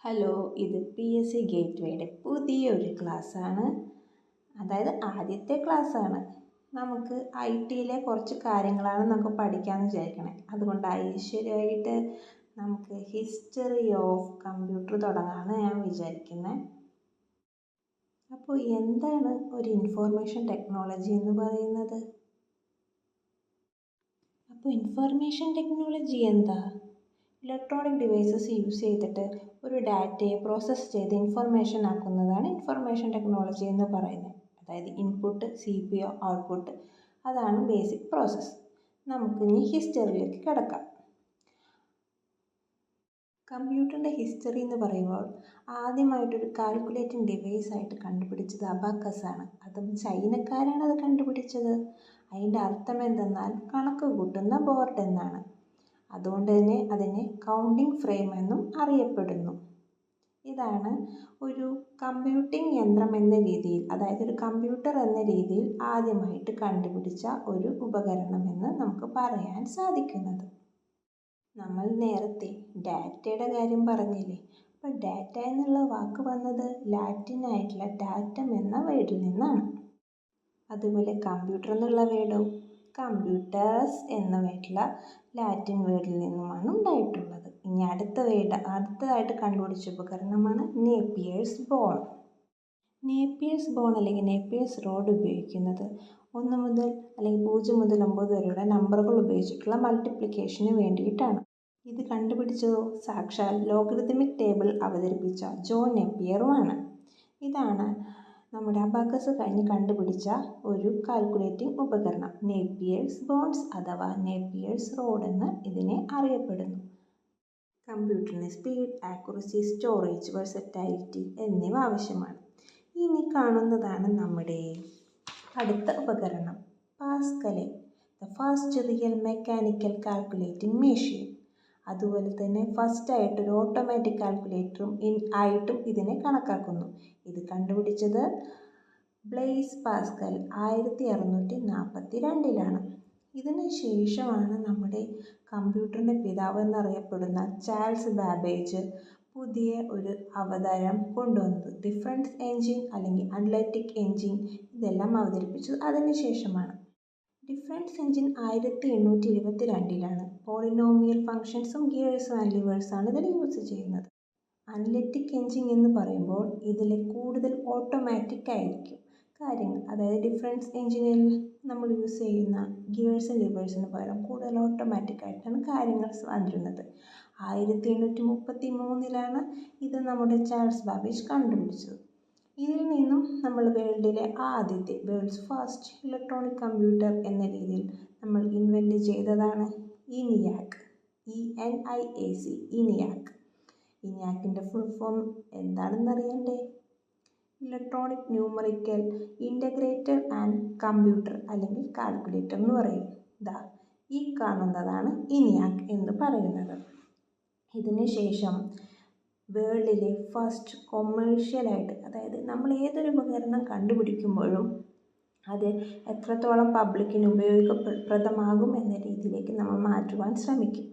Hello, ഇത് PSC ഗേറ്റ്വേയുടെ പുതിയൊരു ക്ലാസ്സാണ്. അതായത് ആദ്യത്തെ ക്ലാസ്സാണ്. നമുക്ക് IT-യിലെ കുറച്ച് കാര്യങ്ങളാണ് നമുക്ക് പഠിക്കാമെന്ന് വിചാരിക്കണേ. അതുകൊണ്ട് ഐശ്വര്യമായിട്ട് നമുക്ക് ഹിസ്റ്ററി ഓഫ് കമ്പ്യൂട്ടർ തുടങ്ങാമെന്ന് ഞാൻ വിചാരിക്കുന്നത്. അപ്പോൾ എന്താണ് ഒരു ഇൻഫോർമേഷൻ ടെക്നോളജി എന്ന് പറയുന്നത്? അപ്പോൾ ഇൻഫർമേഷൻ ടെക്നോളജി എന്താ? ഇലക്ട്രോണിക് ഡിവൈസസ് യൂസ് ചെയ്തിട്ട് ഒരു ഡാറ്റയെ പ്രോസസ്സ് ചെയ്ത് ഇൻഫർമേഷൻ ആക്കുന്നതാണ് ഇൻഫർമേഷൻ ടെക്നോളജി എന്ന് പറയുന്നത്. അതായത് ഇൻപുട്ട്, CPU, ഔട്ട്പുട്ട്, അതാണ് ബേസിക് പ്രോസസ്സ്. നമുക്കിനി ഹിസ്റ്ററിയിലേക്ക് കിടക്കാം. കമ്പ്യൂട്ടറിൻ്റെ ഹിസ്റ്ററി എന്ന് പറയുമ്പോൾ ആദ്യമായിട്ടൊരു കാൽക്കുലേറ്റിംഗ് ഡിവൈസ് ആയിട്ട് കണ്ടുപിടിച്ചത് അബാക്കസ് ആണ്. അതും ചൈനക്കാരാണ് അത് കണ്ടുപിടിച്ചത്. അതിൻ്റെ അർത്ഥം എന്തെന്നാൽ കണക്ക് കൂട്ടുന്ന ബോർഡ് എന്നാണ്. അതുകൊണ്ട് തന്നെ അതിനെ കൗണ്ടിംഗ് ഫ്രെയിം എന്നും അറിയപ്പെടുന്നു. ഇതാണ് ഒരു കമ്പ്യൂട്ടിംഗ് യന്ത്രം എന്ന രീതിയിൽ, അതായത് ഒരു കമ്പ്യൂട്ടർ എന്ന രീതിയിൽ ആദ്യമായിട്ട് കണ്ടുപിടിച്ച ഒരു ഉപകരണമെന്ന് നമുക്ക് പറയാൻ സാധിക്കുന്നത്. നമ്മൾ നേരത്തെ ഡാറ്റയുടെ കാര്യം പറഞ്ഞില്ലേ? അപ്പോൾ ഡാറ്റ എന്നുള്ള വാക്ക് വന്നത് ലാറ്റിൻ ആയിട്ടുള്ള ഡാറ്റം എന്ന വേർഡിൽ നിന്നാണ്. അതുപോലെ കമ്പ്യൂട്ടർ എന്നുള്ള വേർഡോ കമ്പ്യൂട്ടേഴ്സ് എന്ന വേർഡുള്ള ലാറ്റിൻ വേർഡിൽ നിന്നുമാണ് ഉണ്ടായിട്ടുള്ളത്. ഇനി അടുത്തതായിട്ട് കണ്ടുപിടിച്ച ഉപകരണമാണ് നേപ്പിയേഴ്സ് ബോൺ. നേപ്പിയേഴ്സ് ബോൺ അല്ലെങ്കിൽ നേപ്പിയേഴ്സ് റോഡ് ഉപയോഗിക്കുന്നത് 1 മുതൽ അല്ലെങ്കിൽ 0 മുതൽ 9 വരെയുള്ള നമ്പറുകൾ ഉപയോഗിച്ചിട്ടുള്ള മൾട്ടിപ്ലിക്കേഷന് വേണ്ടിയിട്ടാണ്. ഇത് കണ്ടുപിടിച്ചതോ സാക്ഷാൽ ലോഗരിതമിക് ടേബിൾ അവതരിപ്പിച്ച ജോൺ നേപ്പിയറുമാണ്. ഇതാണ് നമ്മുടെ അബാക്കസ് കഴിഞ്ഞ് കണ്ടുപിടിച്ച ഒരു കാൽക്കുലേറ്റിംഗ് ഉപകരണം. നേപ്പിയേഴ്സ് ബോൺസ് അഥവാ നേപ്പിയേഴ്സ് റോഡ് എന്ന് ഇതിനെ അറിയപ്പെടുന്നു. കമ്പ്യൂട്ടറിന് സ്പീഡ്, ആക്യുറസി, സ്റ്റോറേജ്, വെർസറ്റൈലിറ്റി എന്നിവ ആവശ്യമാണ്. ഇനി കാണുന്നതാണ് നമ്മുടെ അടുത്ത ഉപകരണം, പാസ്കലെ, the first real mechanical calculating machine. അതുപോലെ തന്നെ ഫസ്റ്റായിട്ടൊരു ഓട്ടോമാറ്റിക് കാൽക്കുലേറ്ററും ആയിട്ടും ഇതിനെ കണക്കാക്കുന്നു. ഇത് കണ്ടുപിടിച്ചത് ബ്ലെയ്സ് പാസ്കൽ 1642-ലാണ്. ഇതിന് ശേഷമാണ് നമ്മുടെ കമ്പ്യൂട്ടറിൻ്റെ പിതാവ് എന്നറിയപ്പെടുന്ന ചാൾസ് ബാബേജ് പുതിയ ഒരു അവതാരം കൊണ്ടുവന്നത്. ഡിഫറൻസ് എൻജിൻ അല്ലെങ്കിൽ അനലിറ്റിക് എൻജിൻ ഇതെല്ലാം അവതരിപ്പിച്ചത് അതിന് ശേഷമാണ്. ഡിഫറൻസ് എൻജിൻ 1822-ലാണ്. പോളിനോമിയൽ ഫങ്ഷൻസും ഗിയേഴ്സും ആൻഡ് ലിവേഴ്സാണ് ഇതിൽ യൂസ് ചെയ്യുന്നത്. അനലിറ്റിക് എൻജിൻ എന്ന് പറയുമ്പോൾ ഇതിൽ കൂടുതൽ ഓട്ടോമാറ്റിക് ആയിരിക്കും കാര്യങ്ങൾ. അതായത് ഡിഫറൻസ് എൻജിനിൽ നമ്മൾ യൂസ് ചെയ്യുന്ന ഗിയേഴ്സും ലിവേഴ്സിന് പകരം കൂടുതൽ ഓട്ടോമാറ്റിക് ആയിട്ടാണ് കാര്യങ്ങൾ വന്നിരുന്നത്. 1833-ലാണ് ഇത് നമ്മുടെ ചാൾസ് ബാബേജ് കണ്ടുപിടിച്ചത്. ഇതിൽ നിന്നും നമ്മൾ വേൾഡ്സ് ഫസ്റ്റ് ഇലക്ട്രോണിക് കമ്പ്യൂട്ടർ എന്ന രീതിയിൽ നമ്മൾ ഇൻവെൻറ്റ് ചെയ്തതാണ് ENIAC. ENIAC, ENIAC. ENIACിൻ്റെ ഫുൾ ഫോം എന്താണെന്നറിയണ്ടേ? Electronic numerical integrator and computer അല്ലെങ്കിൽ കാൽക്കുലേറ്റർ എന്ന് പറയും. ഈ കാണുന്നതാണ് ENIAC എന്ന് പറയുന്നത്. ഇതിന് ശേഷം വേൾഡിലെ ഫസ്റ്റ് കൊമേഴ്ഷ്യലായിട്ട്, അതായത് നമ്മൾ ഏതൊരു ഉപകരണം കണ്ടുപിടിക്കുമ്പോഴും അത് എത്രത്തോളം പബ്ലിക്കിന് ഉപയോഗപ്രദമാകും എന്ന രീതിയിലേക്ക് നമ്മൾ മാറ്റുവാൻ ശ്രമിക്കും.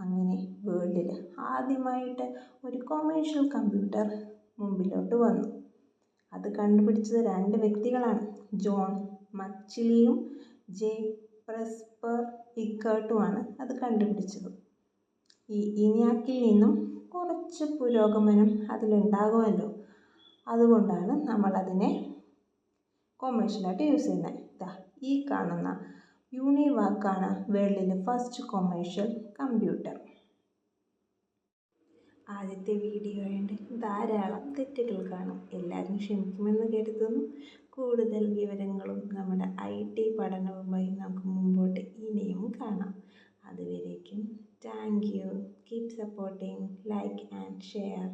അങ്ങനെ വേൾഡിൽ ആദ്യമായിട്ട് ഒരു കൊമേഴ്ഷ്യൽ കമ്പ്യൂട്ടർ മുമ്പിലോട്ട് വന്നു. അത് കണ്ടുപിടിച്ചത് 2 വ്യക്തികളാണ്, ജോൺ മക്ചിലിയും ജെ പ്രെസ്പർ ഇക്കർട്ടുമാണ് അത് കണ്ടുപിടിച്ചത്. ഈ ENIACിൽ നിന്നും കുറച്ച് പുരോഗമനം അതിലുണ്ടാകുമല്ലോ, അതുകൊണ്ടാണ് നമ്മളതിനെ കൊമേഴ്ഷ്യലായിട്ട് യൂസ് ചെയ്യുന്നത്. ഈ കാണുന്ന യൂണിവാക്കാണ് വേൾഡിലെ ഫസ്റ്റ് കൊമേഴ്ഷ്യൽ കമ്പ്യൂട്ടർ. ആദ്യത്തെ വീഡിയോ ആയതുകൊണ്ട് ധാരാളം തെറ്റുകൾ കാണും, എല്ലാവരും ക്ഷമിക്കുമെന്ന് കരുതുന്നു. കൂടുതൽ വിവരങ്ങളും നമ്മുടെ IT പഠനവുമായി നമുക്ക് മുമ്പോട്ട് ഇനിയും കാണാം. അതുവരേക്കും thank you. Keep supporting, like and share.